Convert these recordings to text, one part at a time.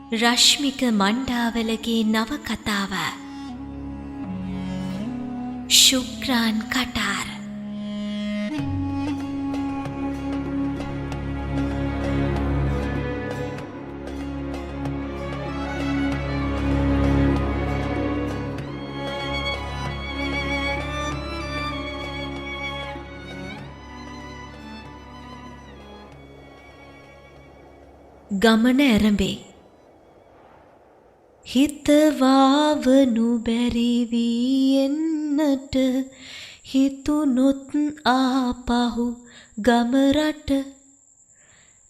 රශ්මික මණ්ඩාවලගේ නවකතාව ශුක්‍රාන් කටාර. ගමන ඇරඹේ. හිතවාවනු බැරි වී එන්නට හිතුනොත් ආපහු ගමරට.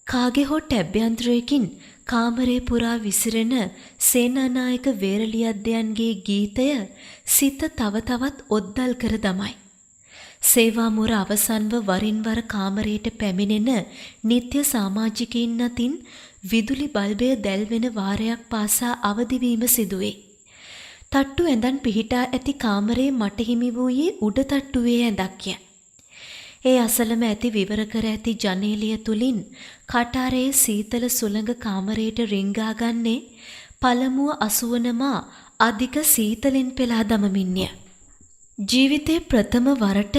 කාගේ හෝ ටැබ්‍යන්තරයකින් කාමරේ පුරා විසිරෙන සේනානායක වේරලියද්දයන්ගේ ගීතය සිත තව තවත් ඔද්දල් කර දමයි. සේවාමුර අවසන්ව වරින් වර කාමරයට පැමිණෙන නිත්‍ය සමාජිකයින් අතින් විදුලි බල්බය දැල්වෙන වාරයක් පාසා අවදිවීම සිදුවේ. තට්ටු ඇඳන් පිහිටා ඇති කාමරේ මට හිමි වූයේ උඩ තට්ටුවේ ඇඳක්ය. ඒ අසලම ඇති විවර කර ඇති ජනේලිය තුලින් කටාරයේ සීතල සුළඟ කාමරයට රිංගා ගන්නේ පළමුව අසුවනමා අධික සීතලෙන් පෙළා දමමින්ය. ජීවිතේ ප්‍රථම වරට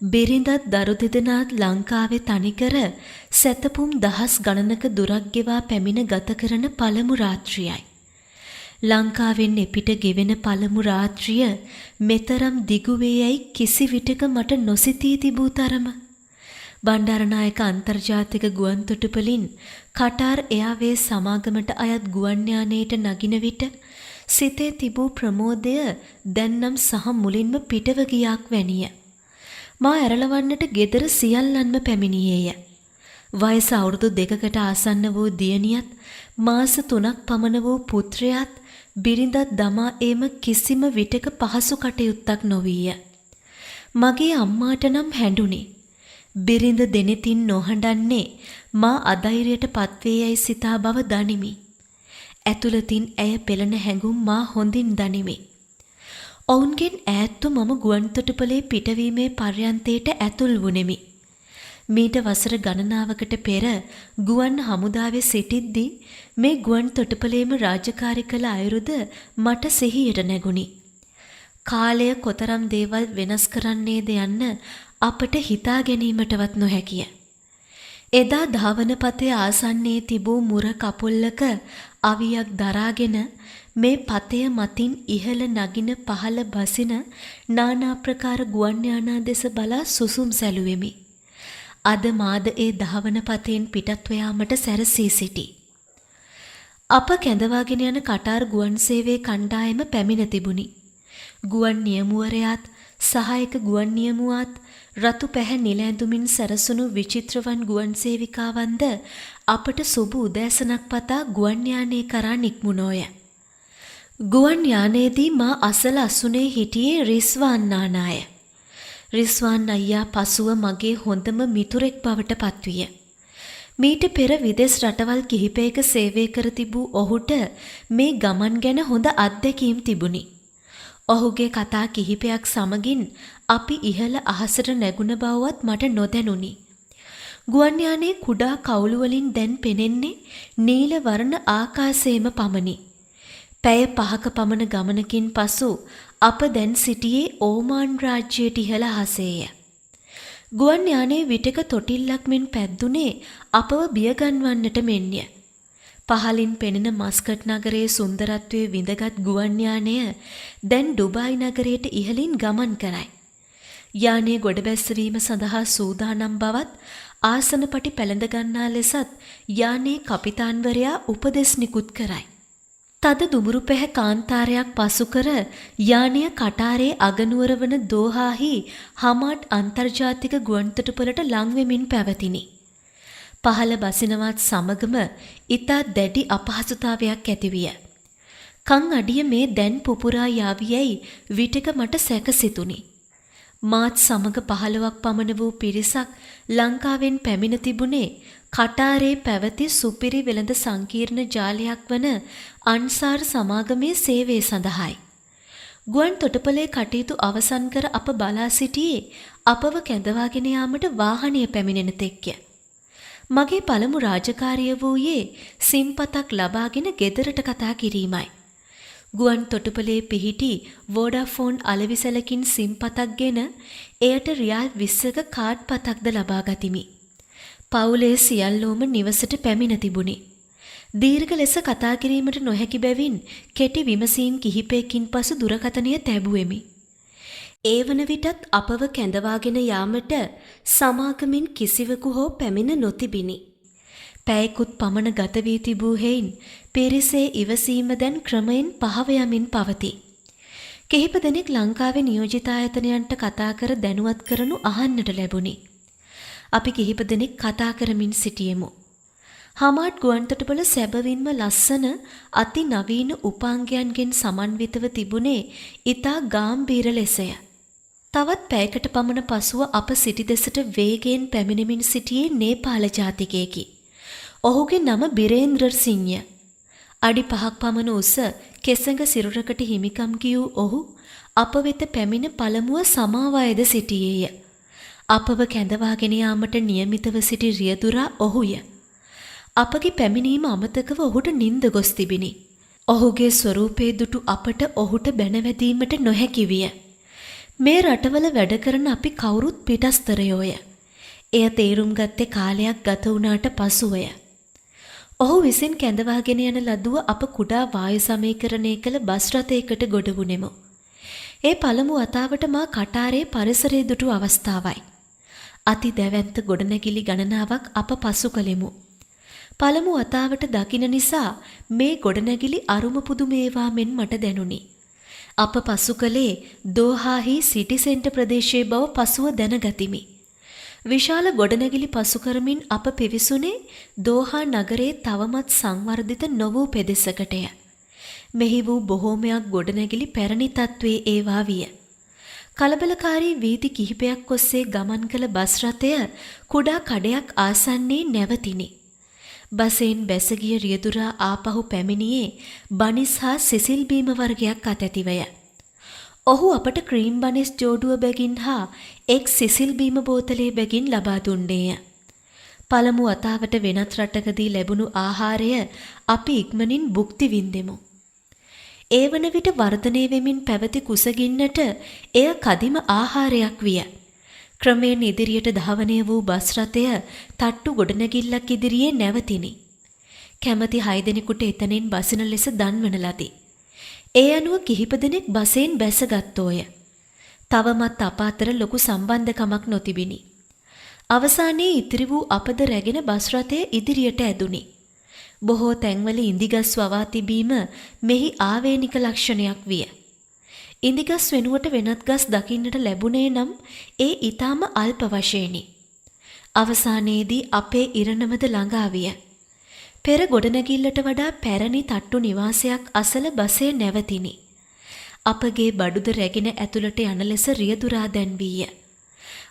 බිරිඳත් දරු දෙදෙනාත් ලංකාවේ තනිකර සැතපුම් දහස් ගණනක දුරක් ගෙවා පැමිණ ගත කරන පළමු රාත්‍රියයි. ලංකාවෙන් එපිට ගෙවෙන පළමු රාත්‍රිය මෙතරම් දිගු වේයයි කිසි විටක මට නොසිතී තිබූ තරම. බණ්ඩාරනායක අන්තර්ජාතික ගුවන්තොටුපළින් කටාර් එයාර්වේස් සමාගමට අයත් ගුවන් යානයට නගින විට සිතේ තිබූ ප්‍රමෝදය දැන්නම් සහ මුලින්ම පිටව ගියාක් වැනිය. මා ඇරලවන්නට ගෙදර සියල්ලන්ම පැමිණියේය. වයස අවුරුදු 2කට ආසන්න වූ දියණියත් මාස 3ක් පමණ වූ පුත්‍රයාත් බිරිඳත් දමා ඒම කිසිම විටක පහසු කටයුත්තක් නොවිය. මගේ අම්මාට නම් හැඬුනි. බිරිඳ දෙනෙතින් නොහඬන්නේ මා අධෛර්යයට පත්වේයයි සිතා බව දනිමි. ඇතුළතින් ඇය පෙළෙන හැඟුම් මා හොඳින් දනිමි. ඔවුන්ගෙන් ඈත්ව මම ගුවන්තොටුපළේ පිටවීමේ පර්යන්තයට ඇතුල් වුනෙමි. මීට වසර ගණනාවකට පෙර ගුවන් හමුදාවේ සිටිද්දී මේ ගුවන්තොටුපළේම රාජකාරී කළ අයුරුද මට සිහියට නැගුණි. කාලය කොතරම් දේවල් වෙනස් කරන්නේද යන්න අපට හිතා ගැනීමටවත් නොහැකිය. එදා ධාවනපතේ ආසන්නයේ තිබූ මුර කපුල්ලක අවියක් දරාගෙන මේ පතය මතින් ඉහළ නගින පහළ බසින නානා ප්‍රකාර ගුවන් යානා දෙස බලා සුසුම් සැලුවෙමි. අද මාද ඒ ධාවනපතෙන් පිටත්ව යාමට සැරසී සිටි. අප කැඳවාගෙන යන කටාර් ගුවන් සේවයේ කණ්ඩායම පැමිණ තිබුණි. ගුවන් නියමුවරයාත් සහායක ගුවන් නියමුවාත් රතු පැහැ නිල ඇඳුමින් සැරසුණු විචිත්‍රවන් ගුවන් සේවිකාවන්ද අපට සුබ උදෑසනක් පතා ගුවන් යානයේ කරා නික්මුණෝය. ගුවන් යානයේදී මා අසල අසුනේ හිටියේ රිස්වාන් නානාය. රිස්වාන් අයියා පසුව මගේ හොඳම මිතුරෙක් බවට පත්විය. මීට පෙර විදෙස් රටවල් කිහිපයක සේවය කර තිබූ ඔහුට මේ ගමන් ගැන හොඳ අත්දැකීම් තිබුණි. ඔහුගේ කතා කිහිපයක් සමගින් අපි ඉහළ අහසට නැගුණ බවවත් මට නොදැනුනි. ගුවන් යානයේ කුඩා කවුළු වලින් දැන් පෙනෙන්නේ නීල වර්ණ ආකාශයේම පමණි. පැය 5ක පමණ ගමනකින් පසු අප දැන් සිටියේ ඕමාන් රාජ්‍යයට ඉහළ අහසේය. ගුවන් යානයේ විටක තොටිල්ලක් මෙන් පැද්දුනේ අපව බියගන්වන්නට මෙන්ය. පහලින් පෙනෙන මස්කට් නගරයේ සුන්දරත්වයේ විඳගත් ගුවන් යානය දැන් ඩුබායි නගරයට ඉහළින් ගමන් කරයි. යානයේ ගොඩබැස්සවීම සඳහා සූදානම් බවත් ආසනපටි පැළඳ ගන්නා ලෙසත් යානයේ කපිතාන්වරයා උපදෙස් නිකුත් කරයි. තද දුමුරු පැහැ කාන්තාරයක් පසු කර යානය කටාරේ අගනුවර වන දෝහාහි හමාඩ් අන්තර්ජාතික ගුවන්තොටුපළට ලං වෙමින් පැවතිනි. පහළ බසිනවත් සමගම ඊතා දැඩි අපහසුතාවයක් ඇතිවිය. කන් අඩිය මේ දැන් පුපුරා යාවියයි විටක මට සැකසිතුනි. මාත් සමග 15ක් පමණ වූ පිරිසක් ලංකාවෙන් පැමිණ තිබුණේ කටාරේ පැවති සුපිරි වෙළඳ සංකීර්ණ ජාලයක් වන අන්සාර් සමාගමේ සේවය සඳහායි. ගුවන් තොටුපළේ කටයුතු අවසන් කර අප බලා සිටියේ අපව කැඳවාගෙන යාමට වාහනය පැමිණෙන තෙක්ය. මගේ පළමු රාජකාරිය වූයේ සිම්පතක් ලබාගෙන ගෙදරට කතා කිරීමයි. ගුවන් තොටුපළේ පිහිටි වෝඩාෆෝන් අලෙවිසලකින් සිම්පතක් ගෙන එයට රියල් 20ක කාඩ් පතක්ද ලබා ගතිමි. පවුලේ සියල්ලෝම නිවසට පැමිණ තිබුණි. දීර්ඝ ලෙස කතා කිරීමට නොහැකි බැවින් කෙටි විමසීම් කිහිපයකින් පසු දුරකථනය තැබුවෙමි. ඒ වන විටත් අපව කැඳවාගෙන යාමට සමාගමින් කිසිවෙකු හෝ පැමිණ නොතිබිනි. පැයකුත් පමණ ගත වී තිබූ හේයින් පිරිසේ ඉවසීම දැන් ක්‍රමයෙන් පහව යමින් පවතී. කිහිප දෙනෙක් ලංකාවේ නියෝජිත ආයතනයන්ට කතා කර දැනුවත් කරනු අහන්නට ලැබුණි. අපි කිහිප දෙනෙක් කතා කරමින් සිටියෙමු. හමාඩ් ගුවන්තොටුපළ සැබවින්ම ලස්සන අති නවීන උපාංගයන්ගෙන් සමන්විතව තිබුණේ ඉතා ගාම්භීර ලෙසය. තවත් පැයකට පමණ පසුව අප සිටි දෙසට වේගයෙන් පැමිණෙමින් සිටියේ නේපාල ජාතිකයෙකි. ඔහුගේ නම බිරේන්ද්‍ර සිංය. අඩි 5ක් පමණ උස කෙසඟ සිරුරකට හිමිකම් කියූ ඔහු අප වෙත පැමිණ පළමුව සමාවයද සිටියේය. අපව කැඳවාගෙන යාමට නියමිතව සිටි රියදුරා ඔහුය. අපගේ පැමිණීම අමතකව ඔහුට නිින්ද ගොස් තිබිනි. ඔහුගේ ස්වරූපයේ දුටු අපට ඔහුට බැනවැදීමට නොහැකි විය. මේ රටවල වැඩ කරන අපි කවුරුත් පිටස්තරයෝය. එය තේරුම් ගත්තේ කාලයක් ගත වුණාට පසුවය. ඔහු විසින් කැඳවාගෙන යන ලදුව අප කුඩා වායු සමීකරණය කළ බස් රථයකට ගොඩ වුණෙමු. ඒ පළමු වතාවට මා කටාරේ පරිසරය දුටු අවස්ථාවයි. අති දැවැන්ත ගොඩනැගිලි ගණනාවක් අප පසු කළෙමු. පළමු වතාවට දකින නිසා මේ ගොඩනැගිලි අරුම පුදුමේවා මෙන් මට දැනුනි. අප පසු කළේ දෝහාහි සිටි සෙන්ටර් ප්‍රදේශයේ බව පසුව දැනගතිමි. විශාල ගොඩනැගිලි පසු කරමින් අප පිවිසුනේ දෝහා නගරයේ තවමත් සංවර්ධිත නොවූ පෙදෙසකටය. මෙහි වූ බොහෝමයක් ගොඩනැගිලි පැරණි තත්වයේ ඒවා විය. කලබලකාරී වීදි කිහිපයක් ඔස්සේ ගමන් කළ බස් රථය කුඩා කඩයක් ආසන්නයේ නැවතිනි. බසෙන් බැසගිය රියදුරා ආපහු පැමිණියේ බනිස් හා සිසිල් බීම වර්ගයක් අතැතිවය. ඔහු අපට ක්‍රීම් බනිස් ජෝඩුව බැගින් හා එක් සිසිල් බීම බෝතලේ බැගින් ලබා දුන්නේය. පළමු වතාවට වෙනත් රටකදී ලැබුණු ආහාරය අපි ඉක්මනින් භුක්ති විඳෙමු. ඒ වන විට වර්ධනය වෙමින් පැවති කුසගින්නට එය කදිම ආහාරයක් විය. ක්‍රමයෙන් ඉදිරියට ධාවනය වූ බස් රථය තට්ටු ගොඩනැගිල්ලක් ඉදිරියේ නැවතිනි. කැමති 6 දෙනෙකුට එතනින් බසින ලෙස දන්වන ලදී. ඒ අනුව කිහිප දෙනෙක් බසෙන් බැසගත්තෝය. තවමත් අප අතර ලොකු සම්බන්ධකමක් නොතිබිනි. අවසානයේ ඉතිරි වූ අපද රැගෙන බස් රථය ඉදිරියට ඇදුනි. බොහෝ තැන්වල ඉඳිගස් වවා තිබීම මෙහි ආවේනික ලක්ෂණයක් විය. ඉඳිගස් වෙනුවට වෙනත් ගස් දකින්නට ලැබුණේ නම් ඒ ඊටාම අල්ප වශයෙනි. අවසානයේදී අපේ ඉරණමද ළඟා විය. පෙර ගොඩනැගිල්ලට වඩා පැරණි තට්ටු නිවාසයක් අසල බසය නැවතිනි. අපගේ බඩුද රැගෙන ඇතුළට යන ලෙස රියදුරා දැන්වීය.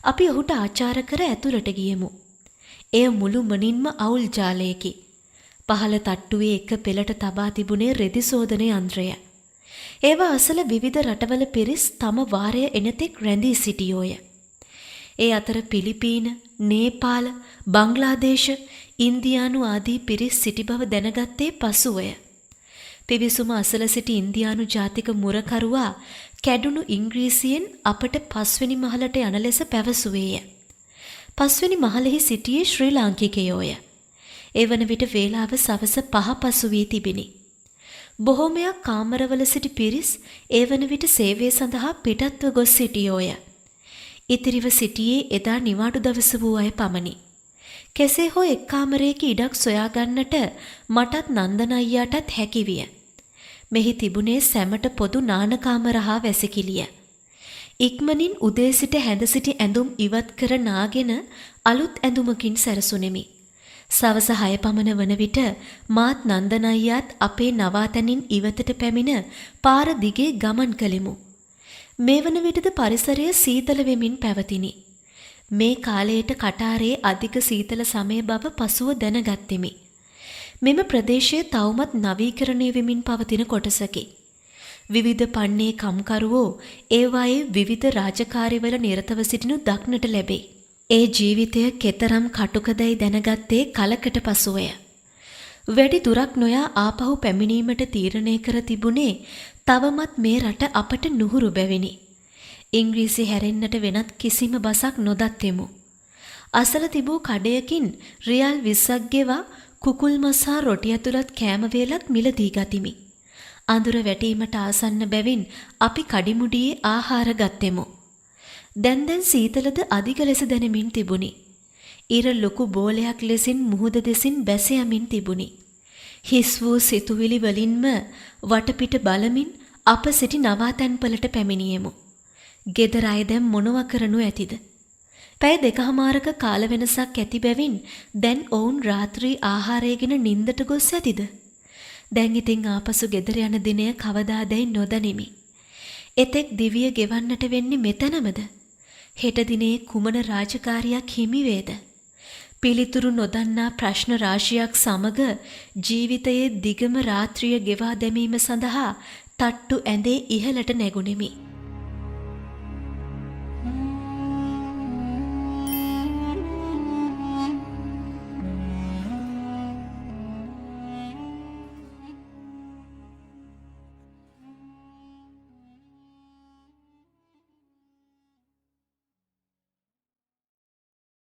අපි ඔහුට ආචාර කර ඇතුළට ගියෙමු. එය මුළු මනින්ම අවුල් ජාලයකි. පහළ තට්ටුවේ එක පෙළට තබා තිබුණේ රෙදි සෝදන යන්ත්‍රය. ඒවා අසල විවිධ රටවල පිරිස් තම වාරය එනතෙක් රැඳී සිටියෝය. ඒ අතර පිලිපීන, නේපාල, බංග්ලාදේශ, ඉන්දියානු ආදී පිරිස් සිටි බව දැනගත්තේ පසුවය. පිවිසුම අසල සිටි ඉන්දියානු ජාතික මුරකරුවා කැඩුණු ඉංග්‍රීසියෙන් අපට 5 වෙනි මහලට යන ලෙස පැවසුවේය. 5 වෙනි මහලෙහි සිටියේ ශ්‍රී ලාංකිකයෝය. ඒ වන විට වේලාව සවස 5 පසු වී තිබිනි. බොහෝමයක් කාමරවල සිටි පිරිස් ඒ වන විට සේවය සඳහා පිටත්ව ගොස් සිටියෝය. ඉතිරිව සිටියේ එදා නිවාඩු දවස වූ අය පමණි. කෙසේ හෝ එක් කාමරයක ඉඩක් සොයාගන්නට මටත් නන්දන අයියාටත් හැකි විය. මෙහි තිබුණේ සැමට පොදු නානකාමර හා වැසිකිළිය. ඉක්මනින් උදේ සිට හැඳ සිටි ඇඳුම් ඉවත් කර නාගෙන අලුත් ඇඳුමකින් සැරසුනෙමි. සවස 6 පමණ වන විට මාත් නන්දන අයියාත් අපේ නවාතැනින් ඉවතට පැමිණ පාර දිගේ ගමන් කළෙමු. මේ වන විටද පරිසරය සීතල වෙමින් පැවතිනි. මේ කාලයට කටාරේ අධික සීතල සමය බව පසුව දැනගත්ෙමි. මෙම ප්‍රදේශය තවමත් නවීකරණය වෙමින් පවතින කොටසකි. විවිධ පන්නේ කම්කරුවෝ ඒවායේ විවිධ රාජකාරිවල නිරතව සිටිනු දක්නට ලැබේ. ඒ ජීවිතය කෙතරම් කටුකදැයි දැනගත්තේ කලකට පසුවය. වැඩි දුරක් නොයා ආපහු පැමිණීමට තීරණය කර තිබුණේ තවමත් මේ රට අපට නුහුරු බැවිනි. ඉංග්‍රීසි හැරෙන්නට වෙනත් කිසිම බසක් නොදත්තෙමු. අසල තිබූ කඩයකින් රියල් 20ක් ගෙවා කුකුල් මස් හා රොටි ඇතුළත් කෑම වේලක් මිලදී ගතිමි. අඳුර වැටීමට ආසන්න බැවින් අපි කඩිමුඩියේ ආහාර ගත්තෙමු. දැන් සීතලද අධික ලෙස දැනෙමින් තිබුණි. ඉර ලොකු බෝලයක් ලෙසින් මුහුද දෙසින් බැස යමින් තිබුණි. හිස් වූ සිතුවිලි වලින්ම වටපිට බලමින් අප සිටි නවාතැන්පලට පැමිණියෙමු. ගෙදර අය දැන් මොනව කරනු ඇතිද? පැය දෙකහමාරක කාල වෙනසක් ඇති බැවින් දැන් ඔවුන් රාත්‍රී ආහාරයගෙන නින්දට ගොස් ඇතිද? දැන් ඉතින් ආපසු ගෙදර යන දිනය කවදාදැයි නොදනිමි. එතෙක් දිවිය ගෙවන්නට වෙන්නේ මෙතනමද? හෙට දිනේ කුමන රාජකාරියක් හිමි වේද? පිළිතුරු නොදන්නා ප්‍රශ්න රාශියක් සමග ජීවිතයේ දිගම රාත්‍රිය ගෙවා දැමීම සඳහා තට්ටු ඇඳේ ඉහළට නැගුණෙමි.